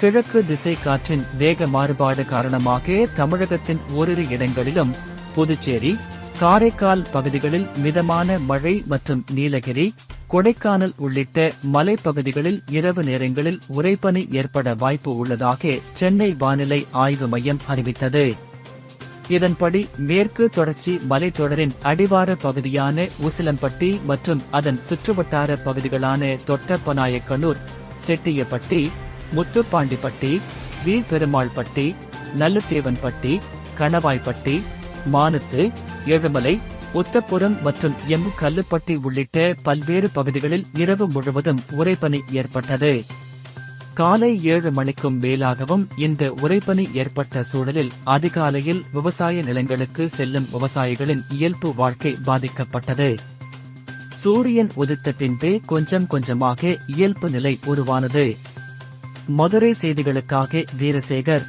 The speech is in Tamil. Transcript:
கிழக்கு திசை காற்றின் வேக மாறுபாடு காரணமாக தமிழகத்தின் ஓரிரு இடங்களிலும், புதுச்சேரி, காரைக்கால் பகுதிகளில் மிதமான மழை மற்றும் நீலகிரி, கொடைக்கானல் உள்ளிட்ட மலைப்பகுதிகளில் இரவு நேரங்களில் உறைபனி ஏற்பட வாய்ப்பு உள்ளதாக சென்னை வானிலை ஆய்வு மையம் அறிவித்தது. இதன்படி மேற்கு தொடர்ச்சி மலைத்தொடரின் அடிவார பகுதியான உசிலம்பட்டி மற்றும் அதன் சுற்றுவட்டார பகுதிகளான தொட்டப்பநாயக்கனூர், செட்டியப்பட்டி, முத்துப்பாண்டிப்பட்டி, வி. பெருமாள்பட்டி, நல்லுத்தேவன்பட்டி, கணவாய்ப்பட்டி, மானத்து, ஏழுமலை, உத்தப்புரம் மற்றும் எம். கல்லுப்பட்டி உள்ளிட்ட பல்வேறு பகுதிகளில் இரவு முழுவதும் உறைபனி ஏற்பட்டது. காலை 7 மணிக்கும் மேலாகவும் இந்த உறைபனி ஏற்பட்ட சூழலில் அதிகாலையில் விவசாய நிலங்களுக்கு செல்லும் விவசாயிகளின் இயல்பு வாழ்க்கை பாதிக்கப்பட்டது. சூரியன் உதித்த பின்பே கொஞ்சம் கொஞ்சமாக இயல்பு நிலை உருவானது. மதுரை செய்திகளுக்காக வீரசேகர்.